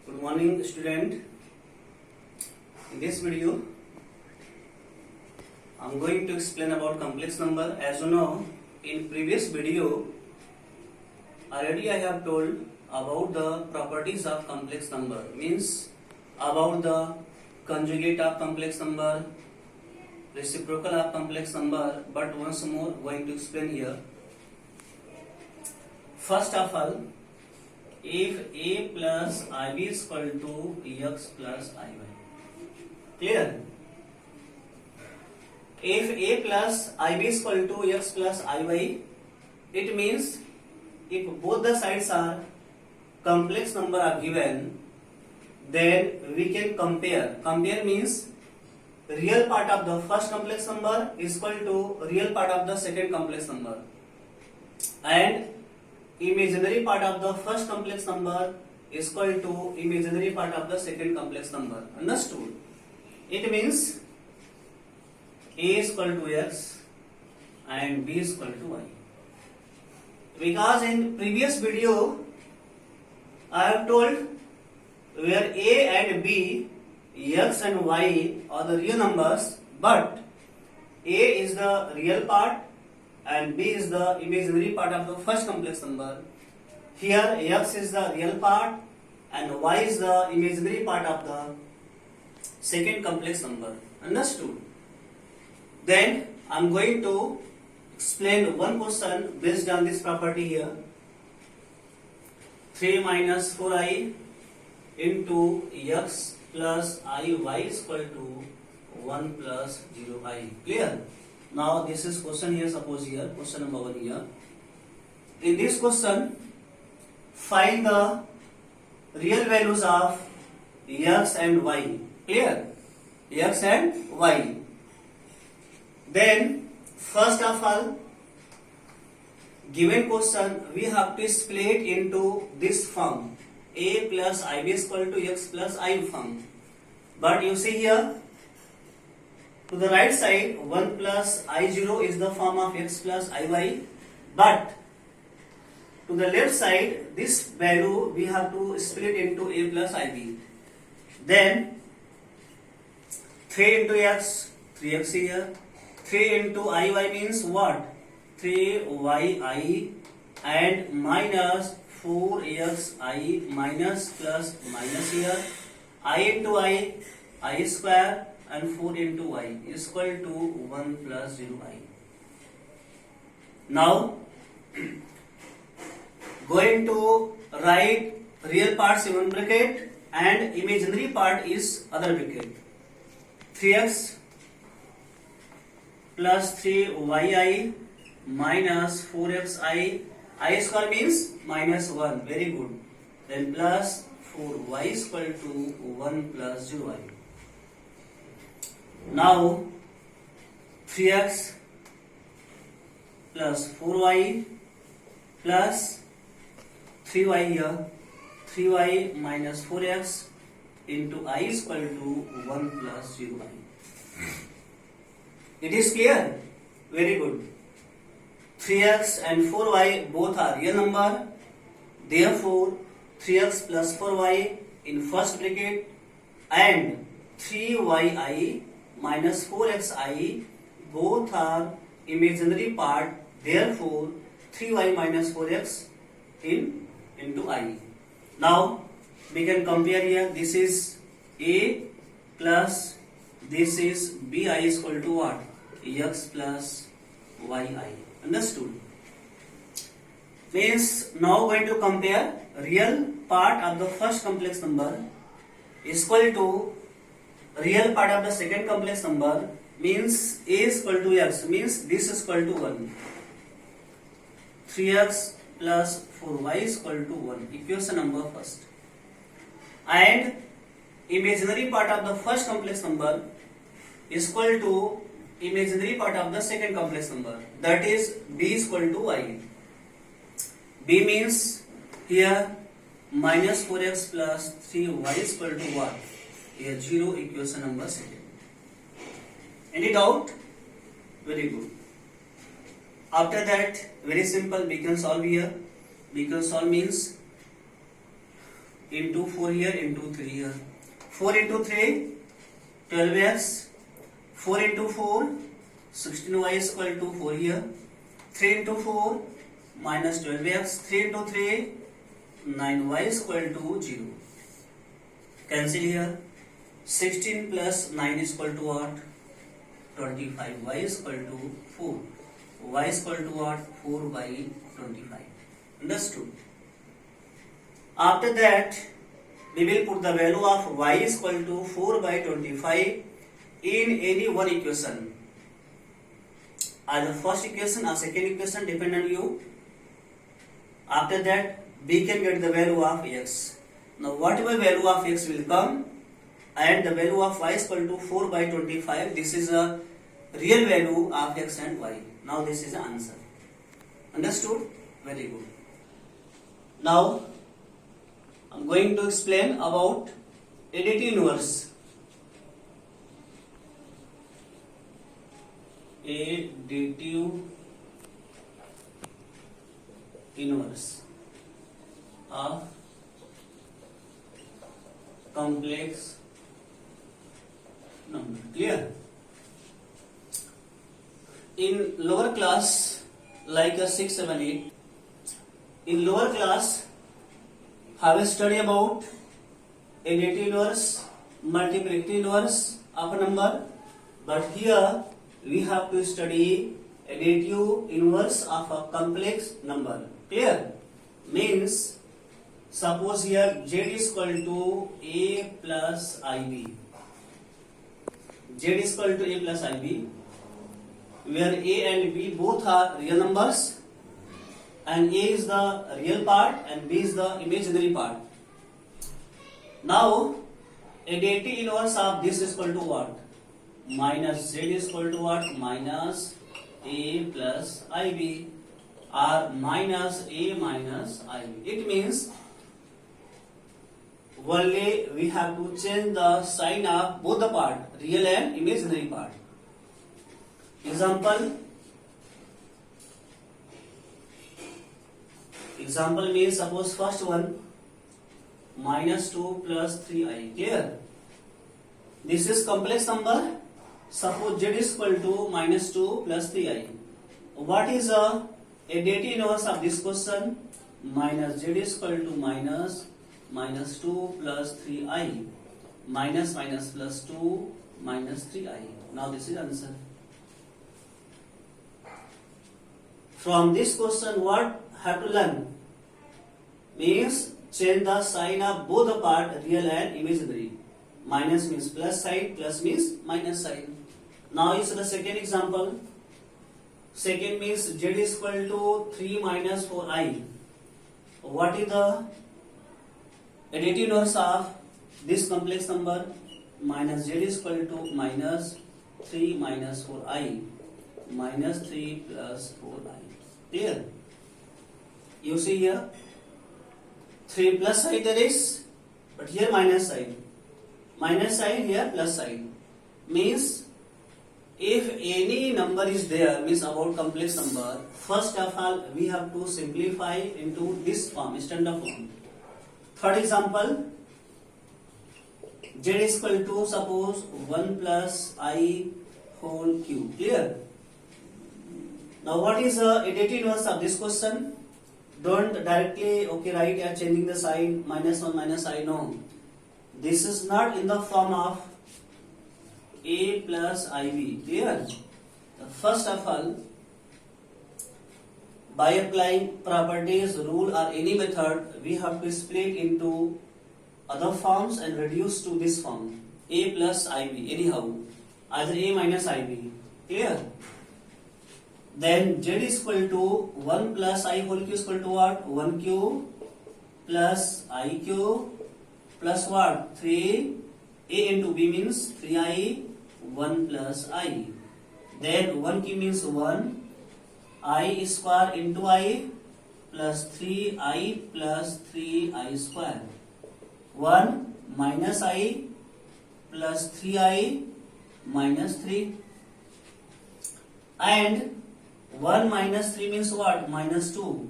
Good morning, student. In this video, I am going to explain about complex number. As you know, in previous video, already I have told about the properties of complex number. Means about the conjugate of complex number, reciprocal of complex number. But once more, going to explain here. First of all, if a plus ib is equal to x plus iy. Clear? If a plus ib is equal to x plus iy, it means if both the sides are complex number are given, then we can compare. Compare means real part of the first complex number is equal to real part of the second complex number, and imaginary part of the first complex number is equal to imaginary part of the second complex number. Understood? It means a is equal to x and b is equal to y. Because in previous video I have told where a and b, x and y are the real numbers, but a is the real part and b is the imaginary part of the first complex number. Here x is the real part and y is the imaginary part of the second complex number. Understood? Then I am going to explain one question based on this property here. 3 minus 4i into x plus iy is equal to 1 plus 0i. Clear? Now this is question here, suppose here, question number 1 here. In this question, find the real values of x and y. Clear? X and y. Then, first of all, given question, we have to split into this form. A plus ib is equal to x plus I form. But you see here, to the right side, 1 plus I0 is the form of x plus iy, but to the left side, this value we have to split into a plus ib. Then 3 into x, 3x here, 3 into iy means what? 3yi and minus 4xi minus plus minus here, I into I square, and 4 into y is equal to 1 plus 0i. Now, going to write real parts in one bracket and imaginary part is other bracket. 3x plus 3yi minus 4xi, I square means minus 1, very good. Then plus 4y is equal to 1 plus 0i. Now 3x plus 4y plus 3y here, 3y minus 4x into I is equal to 1 plus 0i. It is clear? Very good. 3x and 4y both are real number. Therefore, 3x plus 4y in first bracket and 3yi minus 4xi both are imaginary part. Therefore, 3y minus 4x into I. Now, we can compare here. This is a plus this is bi is equal to what? X plus yi. Understood? Means now going to compare real part of the first complex number is equal to real part of the second complex number, means a is equal to x, means this is equal to 1. 3x plus 4y is equal to 1. Equation number first. And imaginary part of the first complex number is equal to imaginary part of the second complex number. That is b is equal to y. b means here minus 4x plus 3y is equal to what? Here 0, equation number second. Any doubt? Very good. After that, very simple, we can solve here. We can solve means into 4 here into 3 here. 4 into 3 12x, 4 into 4 16y is equal to 4 here. 3 into 4 minus 12x, 3 into 3 9y is equal to 0. Cancel here. 16 plus 9 is equal to what? 25. Y is equal to 4. Y is equal to what? 4 by 25. Understood? After that, we will put the value of y is equal to 4 by 25 in any one equation. Either first equation or second equation, depend on you. After that, we can get the value of x. Now, whatever value of x will come, and the value of y is equal to 4 by 25, this is a real value of x and y. Now, this is the answer. Understood? Very good. Now, I am going to explain about additive inverse. Additive inverse of complex number. Clear? In lower class, like a 6, 7, 8, in lower class, have a study about additive inverse, multiplicative inverse of a number, but here we have to study additive inverse of a complex number. Clear? Means, suppose here z is equal to a plus ib. Z is equal to a plus ib, where a and b both are real numbers, and a is the real part and b is the imaginary part. Now, additive inverse of this is equal to what? Minus z is equal to what? Minus a plus ib, or minus a minus ib. It means only we have to change the sign of both the part, real and imaginary part. Example means, suppose first one, minus 2 plus 3i. Clear? This is complex number. Suppose z is equal to minus 2 plus 3i. What is the additive inverse of this question? Minus z is equal to minus 2 plus 3i. Minus plus 2 minus 3i. Now this is answer. From this question, what have to learn? Means change the sign of both the part, real and imaginary. Minus means plus sign, plus means minus sign. Now is the second example. Second means z is equal to 3 minus 4i. What is the additive inverse of this complex number? Minus z is equal to minus 3 minus 4i. Minus 3 plus 4i. Clear? You see here, 3 plus sign there is, but here minus sign. Minus sign, here plus sign. Means, if any number is there, means about complex number, first of all, we have to simplify into this form, standard form. Third example, z is equal to, suppose, 1 plus I whole cube. Clear? Now, what is the additive inverse of this question? Don't directly write and changing the sign, minus 1 minus I. No. This is not in the form of a plus ib. Clear? First of all, by applying properties, rule or any method, we have to split into other forms and reduce to this form, a plus ib. Anyhow, either a minus ib. Clear? Then z is equal to 1 plus I whole cube is equal to what? 1 cube plus I cube plus what? 3. A into b means 3i, 1 plus I. Then 1 cube means 1. I square into I plus 3i plus 3i square. 1 minus I plus 3i minus 3. And 1 minus 3 means what? Minus 2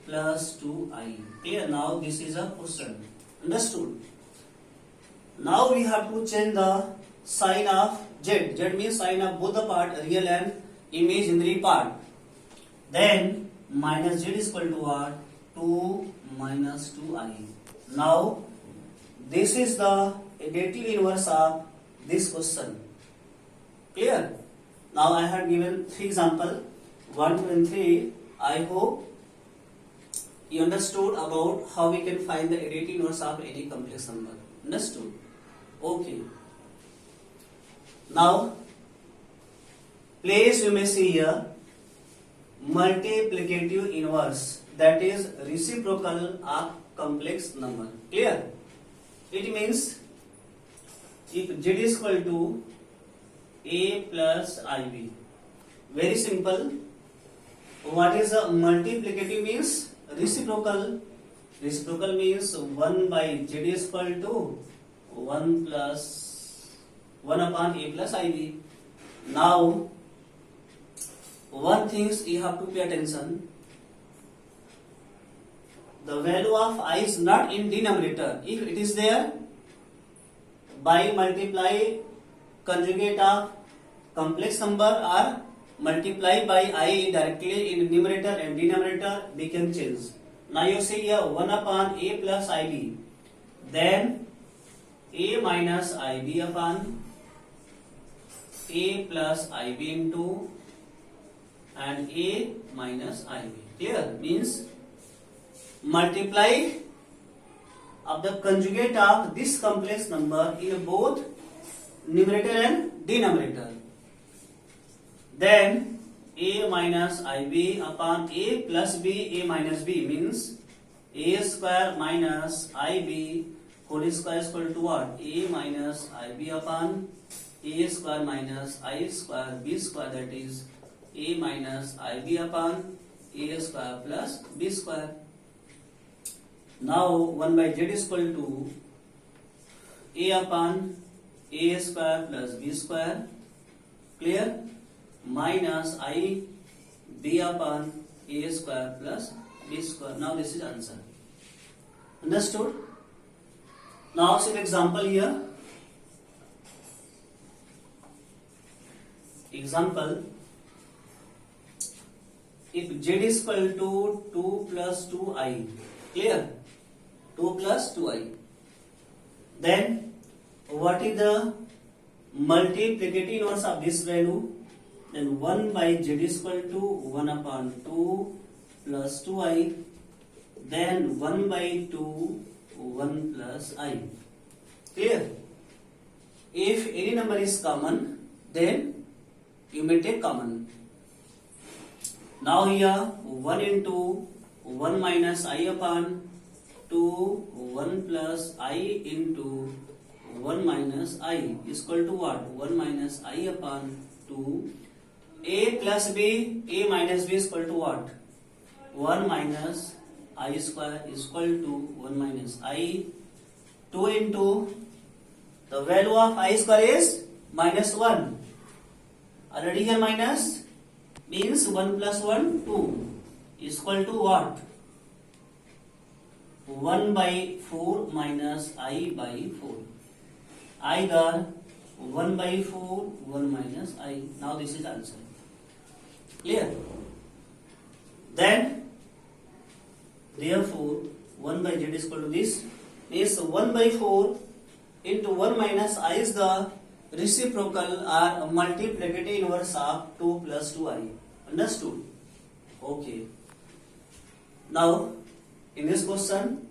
plus 2i. Clear? Now this is a question. Understood? Now we have to change the sign of z. Z means sign of both the part, real and imaginary part. Then minus z is equal to what? 2 minus 2i. Now this is the additive inverse of this question. Clear? Now I have given 3 examples, 1, 2 and 3. I hope you understood about how we can find the additive inverse of any complex number. Understood? Okay. Now, place you may see here multiplicative inverse, that is reciprocal of complex number. Clear? It means if z is equal to a plus ib. Very simple. What is a multiplicative means? Reciprocal. Reciprocal means 1 by z is equal to 1 plus 1 upon a plus ib. Now, one thing you have to pay attention. The value of I is not in denominator. If it is there, by multiply conjugate of complex number or multiply by I directly in numerator and denominator, we can change. Now you see here 1 upon a plus ib. Then a minus ib upon a plus ib into and a minus ib. Clear? Means multiply of the conjugate of this complex number in both numerator and denominator. Then a minus ib upon a plus b, a minus b means a square minus ib whole square is equal to what? A minus ib upon a square minus I square b square, that is a minus ib upon a square plus b square. Now 1 by z is equal to a upon a square plus b square. Clear? Minus I b upon a square plus b square. Now this is answer. Understood? Now see the example here. Example, if z is equal to 2 plus 2i. Clear? 2 plus 2i. Then what is the multiplicative inverse of this value? Then 1 by z is equal to 1 upon 2 plus 2i. Then 1 by 2, 1 plus I. Clear? If any number is common, then you may take common. Now here 1 into 1 minus I upon 2, 1 plus I into 1 minus I is equal to what? 1 minus I upon 2. A plus B, A minus B is equal to what? 1 minus I square is equal to 1 minus I. 2 into the value of I square is minus 1. Already here minus means 1 plus 1, 2 is equal to what? 1 by 4 minus I by 4. Either 1 by 4, 1 minus I. Now this is answer. Clear? Then, therefore, 1 by z is equal to this. Means 1 by 4 into 1 minus I is the reciprocal or multiplicative inverse of 2 plus 2i. Understood? Okay. Now, in this question,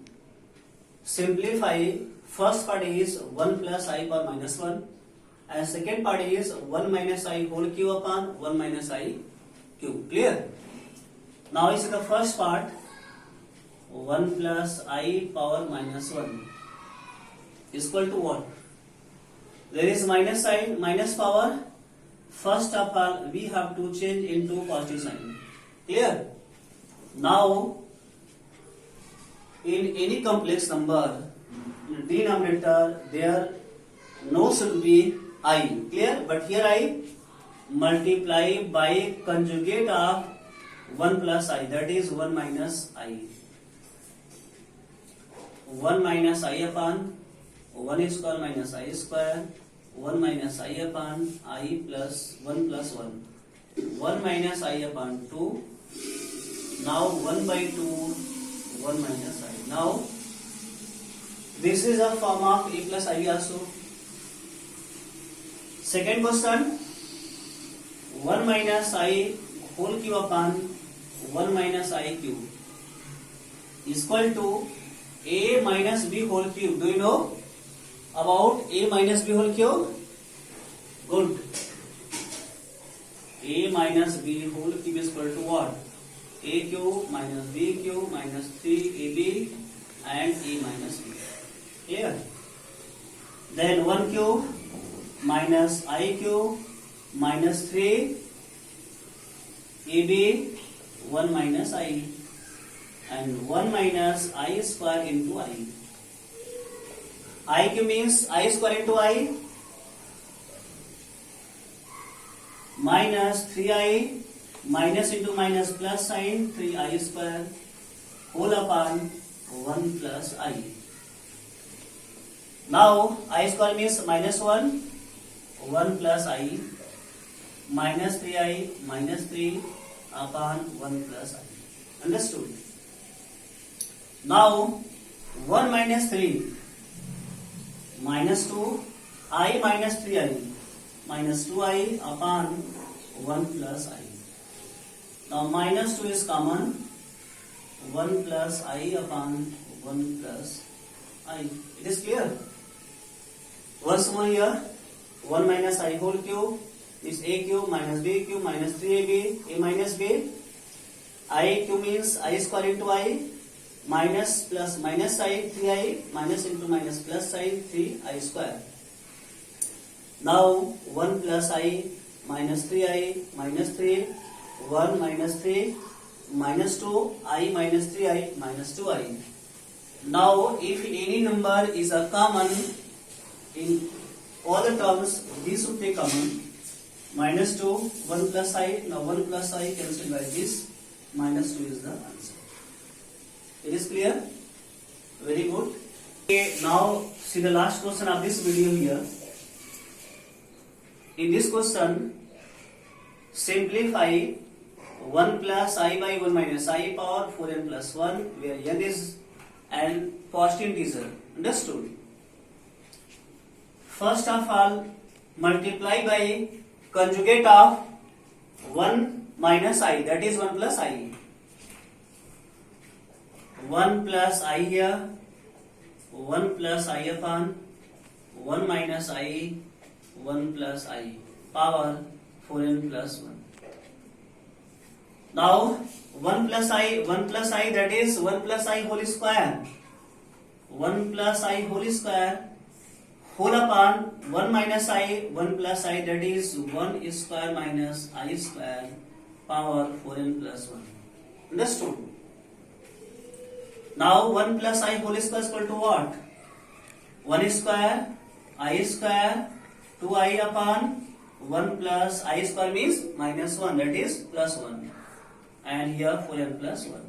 simplify. First part is 1 plus I power minus 1 and second part is 1 minus I whole cube upon 1 minus I cube. Clear? Now is the first part 1 plus I power minus 1 is equal to what? There is minus sign, minus power. First of all, we have to change into positive sign. Clear? Now, in any complex number, denominator there no should be I. Clear? But here I multiply by conjugate of 1 plus I, that is 1 minus I. 1 minus I upon 1 square minus I square, 1 minus I upon I plus 1 plus 1, 1 minus I upon 2, now 1 by 2, 1 minus I. Now this is a form of a plus I also. Second question, 1 minus I whole cube upon 1 minus I cube is equal to a minus b whole cube. Do you know about a minus b whole cube? Good. A minus b whole cube is equal to what? A cube minus b cube minus 3ab and a minus b. Clear? Then 1 cube minus I cube minus 3 ab 1 minus I and 1 minus I square into I. I cube means I square into I minus 3I minus into minus plus sign 3I square whole upon 1 plus I. Now I square means minus 1 plus I minus 3I minus 3 upon 1 plus I. Understood? Now 1 minus 3 minus 2 I minus 3I minus 2I upon 1 plus I. Now minus 2 is common, 1 plus I upon 1 plus I. It is clear? Once more here, 1 minus I whole cube is a cube minus b cube minus 3ab, a minus b. I cube means I square into I minus plus minus I 3I minus into minus plus I 3I square. Now 1 plus I minus 3I minus 3 1 minus 3 minus 2 I minus 3I minus 2I. Now if any number is a common in all the terms, these should take common. Minus 2 1 plus I. Now 1 plus I cancelled by this, minus 2 is the answer. It is clear? Very good. Okay, now see the last question of this video here. In this question, simplify 1 plus I by 1 minus I power 4n plus 1, where n is an positive integer. Understood? First of all, multiply by conjugate of 1 minus I, that is 1 plus I. 1 plus I here, 1 plus I upon 1 minus I, 1 plus I power 4n plus 1. Now 1 plus I that is 1 plus I whole square. 1 plus I whole square whole upon 1 minus I, 1 plus I that is 1 square minus I square power 4n plus 1. Understood? Now 1 plus I whole square is equal to what? 1 square I square 2I upon 1 plus I square means minus 1, that is plus 1, and here 4n plus 1.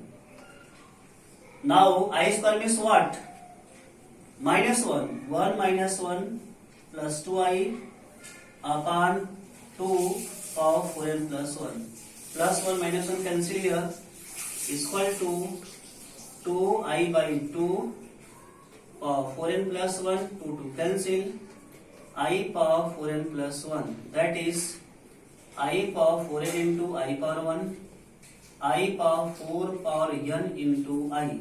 Now I square means what? Minus 1. 1 minus 1 plus 2I upon 2 of 4n plus 1. Plus 1 minus 1 cancel here is equal to 2I by 2 of 4n plus 1, 2 cancel, I power 4n plus 1, that is I power 4n into I power 1, I power 4 power n into I.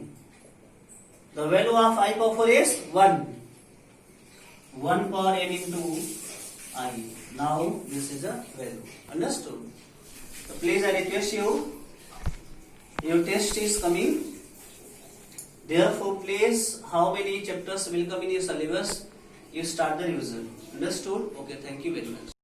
The value of I power 4 is 1. 1 power n into I. Now this is a value. Understood? So please I request you, your test is coming. Therefore please, how many chapters will come in your syllabus? You start the revision. Understood? Okay, thank you very much.